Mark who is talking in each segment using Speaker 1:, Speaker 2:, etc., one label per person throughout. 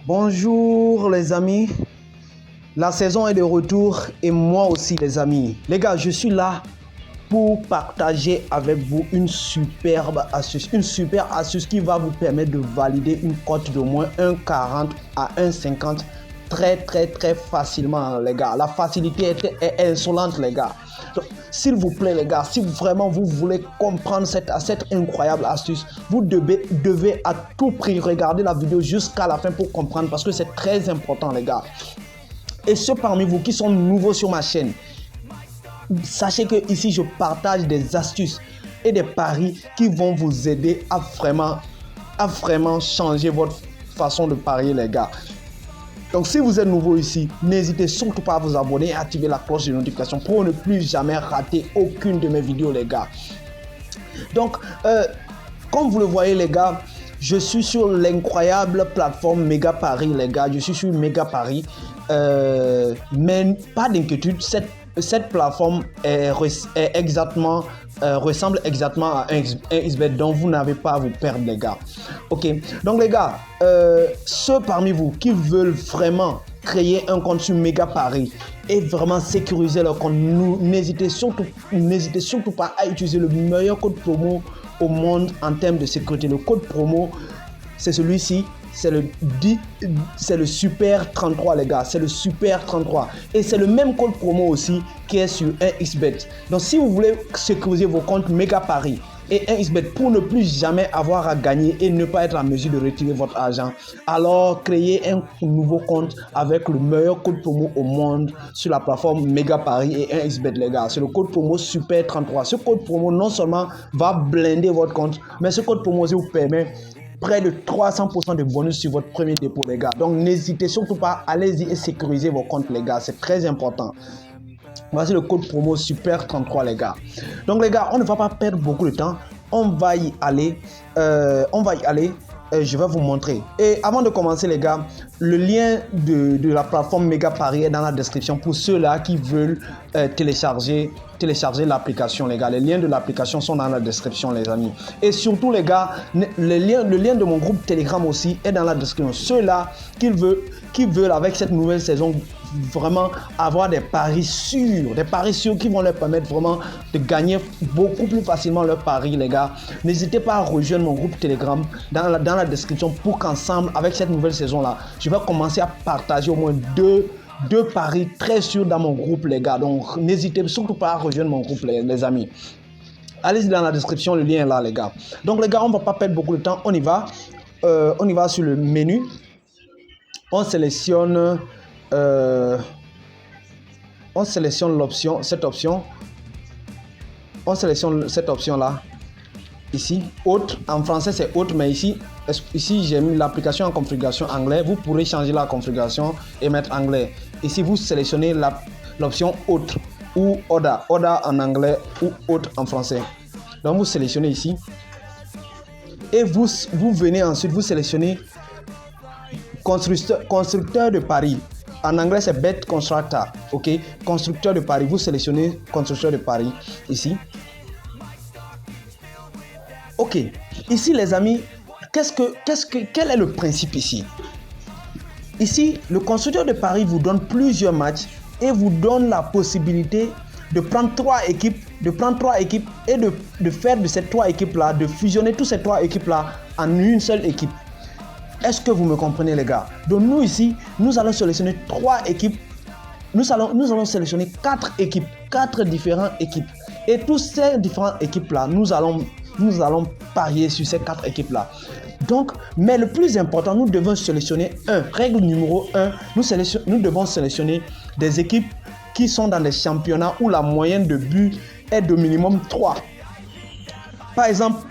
Speaker 1: Bonjour les amis, la saison est de retour et moi aussi les amis. Les gars, je suis là pour partager avec vous une superbe astuce qui va vous permettre de valider une cote de moins 1,40 à 1,50 très facilement les gars. La facilité est insolente les gars. Donc, s'il vous plaît les gars, si vraiment vous voulez comprendre cette incroyable astuce, vous devez à tout prix regarder la vidéo jusqu'à la fin pour comprendre parce que c'est très important les gars. Et ceux parmi vous qui sont nouveaux sur ma chaîne, sachez que ici je partage des astuces et des paris qui vont vous aider à vraiment changer votre façon de parier les gars. Donc si vous êtes nouveau ici, n'hésitez surtout pas à vous abonner et activer la cloche de notification pour ne plus jamais rater aucune de mes vidéos les gars. Donc comme vous le voyez les gars, je suis sur l'incroyable plateforme Mega Paris les gars. Je suis sur Mega Paris. Mais pas d'inquiétude, cette plateforme ressemble exactement à un XBet, donc vous n'avez pas à vous perdre les gars. Ok, donc les gars, ceux parmi vous qui veulent vraiment créer un compte sur Mega Paris et vraiment sécuriser leur compte, n'hésitez surtout pas à utiliser le meilleur code promo au monde en termes de sécurité. Le code promo, c'est celui-ci. C'est le Super 33 les gars, c'est le Super 33 et c'est le même code promo aussi qui est sur 1xBet. Donc si vous voulez sécuriser vos comptes Mega Paris et 1xBet pour ne plus jamais avoir à gagner et ne pas être en mesure de retirer votre argent, alors créez un nouveau compte avec le meilleur code promo au monde sur la plateforme Mega Paris et 1xBet les gars. C'est le code promo Super 33. Ce code promo non seulement va blinder votre compte, mais ce code promo aussi vous permet près de 300% de bonus sur votre premier dépôt les gars. Donc n'hésitez surtout pas, allez-y et sécurisez vos comptes les gars, c'est très important. Voici le code promo Super 33 les gars. Donc les gars, on ne va pas perdre beaucoup de temps, on va y aller. Je vais vous montrer. Et avant de commencer les gars, le lien de la plateforme Mega Paris est dans la description pour ceux-là qui veulent télécharger l'application les gars. Les liens de l'application sont dans la description les amis. Et surtout les gars, le lien de mon groupe Telegram aussi est dans la description. Ceux-là qui veulent avec cette nouvelle saison vraiment avoir des paris sûrs qui vont leur permettre vraiment de gagner beaucoup plus facilement leurs paris les gars. N'hésitez pas à rejoindre mon groupe Telegram dans la description pour qu'ensemble avec cette nouvelle saison là, je vais commencer à partager au moins deux paris très sûrs dans mon groupe les gars. Donc n'hésitez surtout pas à rejoindre mon groupe les amis. Allez-y dans la description, le lien est là les gars. Donc les gars, on va pas perdre beaucoup de temps, on y va sur le menu, on sélectionne cette option là ici, autre. En français c'est autre, mais ici j'ai mis l'application en configuration anglais. Vous pourrez changer la configuration et mettre anglais. Ici vous sélectionnez l'option autre ou order en anglais ou autre en français. Donc vous sélectionnez ici et vous venez ensuite vous sélectionnez constructeur de paris. En anglais, c'est Bet Constructor. Ok, constructeur de paris. Vous sélectionnez constructeur de paris ici. Ok, ici les amis, quel est le principe ici? Ici, le constructeur de paris vous donne plusieurs matchs et vous donne la possibilité de prendre trois équipes et de faire de ces trois équipes là, de fusionner toutes ces trois équipes là en une seule équipe. Est-ce que vous me comprenez les gars? Donc nous ici, nous allons sélectionner trois équipes. Nous allons sélectionner quatre différentes équipes. Et toutes ces différentes équipes là, nous allons parier sur ces quatre équipes là. Donc, mais le plus important, nous devons sélectionner règle numéro 1, nous devons sélectionner des équipes qui sont dans des championnats où la moyenne de buts est de minimum 3. Par exemple,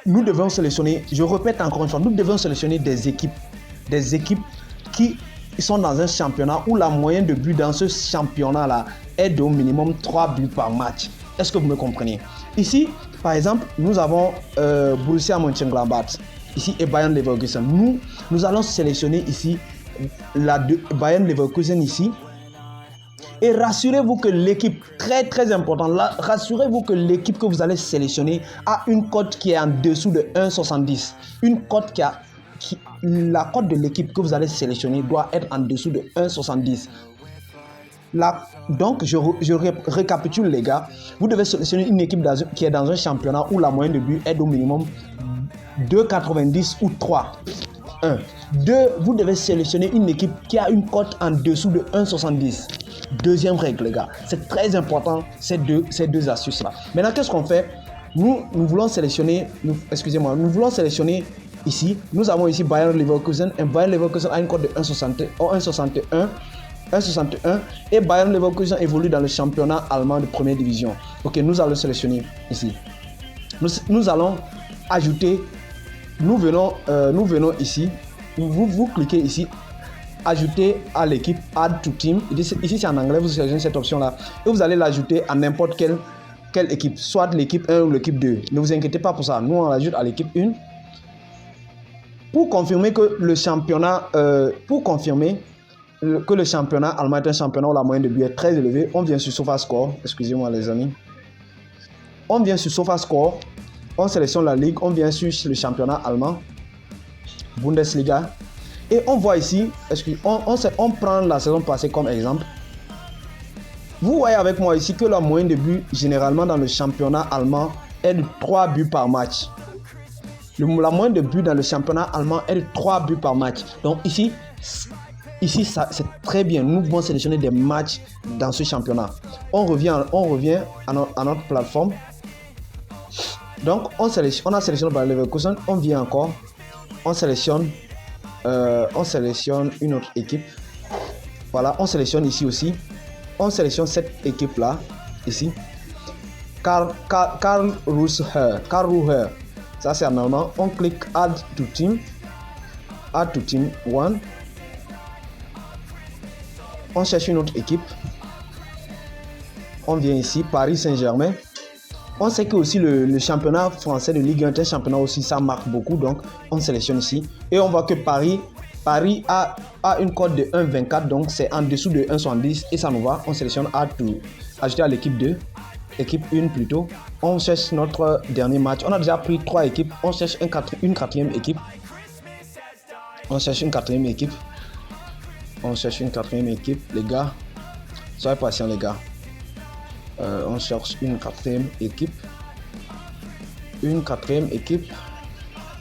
Speaker 1: nous devons sélectionner, je répète encore une fois, nous devons sélectionner des équipes qui sont dans un championnat où la moyenne de buts dans ce championnat-là est d'au minimum 3 buts par match. Est-ce que vous me comprenez? Ici, par exemple, nous avons Borussia Mönchengladbach ici et Bayern Leverkusen. Nous allons sélectionner ici Bayern Leverkusen ici. Et rassurez-vous que l'équipe, très important, rassurez-vous que l'équipe que vous allez sélectionner a une cote qui est en dessous de 1,70. Une cote la cote de l'équipe que vous allez sélectionner doit être en dessous de 1,70. Donc, je récapitule les gars. Vous devez sélectionner une équipe qui est dans un championnat où la moyenne de but est au minimum 2,90 ou 3. 1. 2. Vous devez sélectionner une équipe qui a une cote en dessous de 1,70. Deuxième règle, les gars. C'est très important, ces deux astuces-là. Maintenant, qu'est-ce qu'on fait? Nous voulons sélectionner, nous voulons sélectionner ici. Nous avons ici Bayer Leverkusen. Et Bayer Leverkusen a une cote de 1,61. Et Bayer Leverkusen évolue dans le championnat allemand de première division. Ok, nous allons sélectionner ici. Nous allons ajouter, nous venons ici, vous cliquez ici, ajouter à l'équipe, add to team. Ici c'est en anglais, vous sélectionnez cette option là et vous allez l'ajouter à n'importe quelle équipe, soit l'équipe 1 ou l'équipe 2. Ne vous inquiétez pas pour ça, nous on l'ajoute à l'équipe 1. Pour confirmer que le championnat, allemand est un championnat où la moyenne de but est très élevée, on vient sur SofaScore. Excusez-moi les amis. On vient sur SofaScore, on sélectionne la ligue, on vient sur le championnat allemand, Bundesliga, et on voit ici, on prend la saison passée comme exemple. Vous voyez avec moi ici que la moyenne de but généralement dans le championnat allemand est de 3 buts par match. La moyenne de but dans le championnat allemand est de 3 buts par match. Donc ici ça, c'est très bien. Nous pouvons sélectionner des matchs dans ce championnat. On revient à notre plateforme. Donc on a sélectionné Bayer Leverkusen. On vient encore. On sélectionne une autre équipe. Voilà, on sélectionne ici aussi. On sélectionne cette équipe là ici. Karl Ruher. Ça c'est en allemand. On clique Add to Team 1. On cherche une autre équipe. On vient ici, Paris Saint-Germain. On sait que aussi le championnat français de Ligue 1 est un championnat aussi, ça marque beaucoup. Donc on sélectionne ici. Et on voit que Paris a une cote de 1,24. Donc c'est en dessous de 1,70. Et ça nous va. On sélectionne ajouter à l'équipe 2. Équipe 1 plutôt. On cherche notre dernier match. On a déjà pris 3 équipes. On cherche une quatrième équipe. On cherche une quatrième équipe, les gars. Soyez patients, les gars. On cherche une quatrième équipe.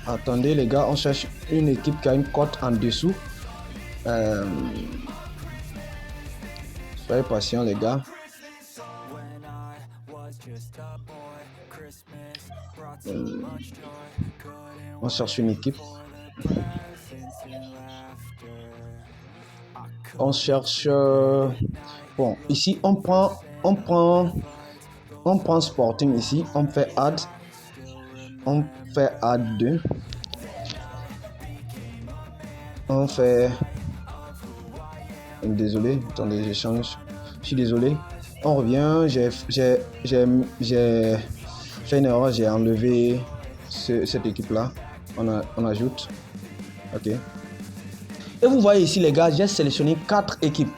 Speaker 1: Attendez, les gars, on cherche une équipe qui a une cote en dessous. Soyez patients, les gars. On cherche une équipe. On cherche. Bon, ici on prend Sporting ici. On fait add 2. On fait. Désolé, attendez, je change. Je suis désolé. On revient. J'ai fait une erreur. J'ai enlevé cette équipe là. On ajoute. Ok. Et vous voyez ici, les gars, j'ai sélectionné 4 équipes.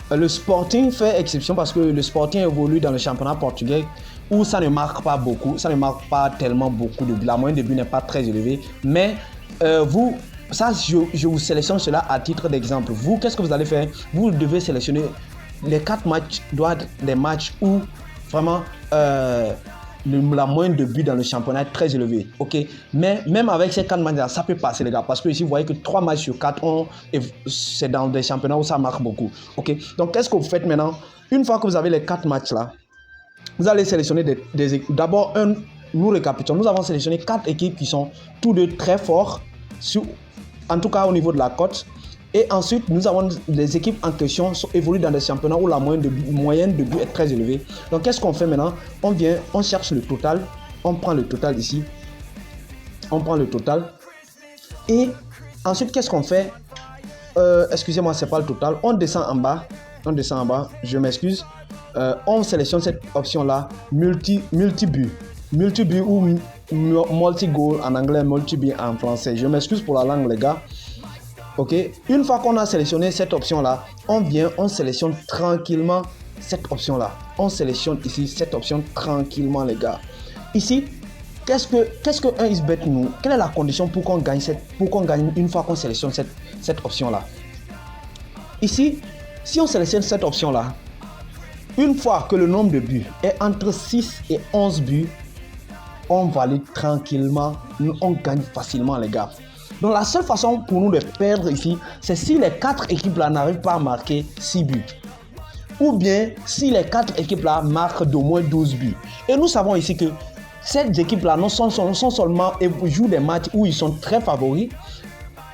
Speaker 1: Le Sporting fait exception parce que le Sporting évolue dans le championnat portugais où ça ne marque pas beaucoup, ça ne marque pas tellement beaucoup de buts. La moyenne de buts n'est pas très élevée. Mais je vous sélectionne cela à titre d'exemple. Vous, qu'est-ce que vous allez faire? Vous devez sélectionner les 4 matchs, doivent être des matchs où vraiment la moyenne de buts dans le championnat est très élevée. Ok, mais même avec ces 4 matchs, ça peut passer, les gars, parce que ici vous voyez que 3 matchs sur 4, c'est dans des championnats où ça marque beaucoup. Ok, donc qu'est-ce que vous faites maintenant? Une fois que vous avez les 4 matchs là, vous allez sélectionner des équipes. D'abord, nous récapitulons. Nous avons sélectionné 4 équipes qui sont tous deux très forts, en tout cas au niveau de la cote. Et ensuite, nous avons les équipes en question évoluent dans des championnats où la moyenne de but est très élevée. Donc, qu'est-ce qu'on fait maintenant? On cherche le total. On prend le total ici. Et ensuite, qu'est-ce qu'on fait? Excusez-moi, c'est pas le total. On descend en bas. Je m'excuse. On sélectionne cette option-là, multi-but ou multi-goal en anglais, multi-but en français. Je m'excuse pour la langue, les gars. Ok, une fois qu'on a sélectionné cette option-là, on sélectionne tranquillement cette option-là. On sélectionne ici cette option tranquillement, les gars. Ici, qu'est-ce que un xbet nous? Quelle est la condition pour qu'on gagne une fois qu'on sélectionne cette option-là? Ici, si on sélectionne cette option-là, une fois que le nombre de buts est entre 6 et 11 buts, on valide tranquillement, on gagne facilement les gars. Donc la seule façon pour nous de perdre ici, c'est si les 4 équipes-là n'arrivent pas à marquer 6 buts. Ou bien si les 4 équipes-là marquent d'au moins 12 buts. Et nous savons ici que ces équipes-là sont seulement jouent des matchs où ils sont très favoris.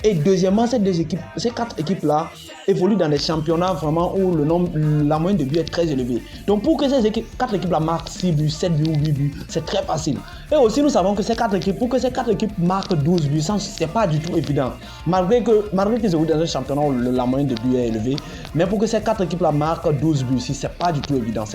Speaker 1: Et deuxièmement, ces 4 équipes-là évoluent dans des championnats vraiment où la moyenne de buts est très élevée. Donc pour que ces 4 équipes-là marquent 6 buts, 7 buts ou 8 buts, c'est très facile. Et aussi nous savons que pour que ces 4 équipes marquent 12 buts, c'est pas du tout évident. Malgré qu'ils évoluent dans un championnat où la moyenne de buts est élevée, mais pour que ces 4 équipes-là marquent 12 buts, c'est pas du tout évident.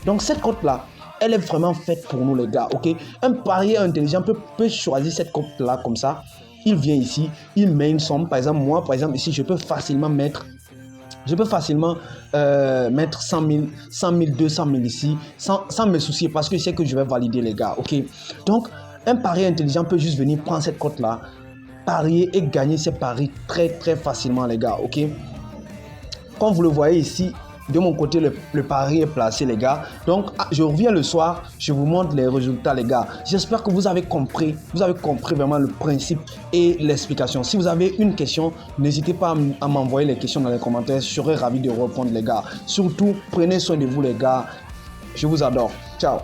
Speaker 1: Donc cette cote-là, elle est vraiment faite pour nous les gars, ok? Un parieur intelligent peut choisir cette cote-là comme ça. Il vient ici, il met une somme. Par exemple, moi, ici, je peux facilement mettre 100 000, 200 000 ici, sans me soucier, parce que je sais que je vais valider les gars, ok? Donc, un pari intelligent peut juste venir prendre cette cote-là, parier et gagner ses paris très, très facilement, les gars, ok? Comme vous le voyez ici, de mon côté, le pari est placé, les gars. Donc, je reviens le soir, je vous montre les résultats, les gars. J'espère que vous avez compris vraiment le principe et l'explication. Si vous avez une question, n'hésitez pas à m'envoyer les questions dans les commentaires. Je serai ravi de répondre, les gars. Surtout, prenez soin de vous, les gars. Je vous adore. Ciao.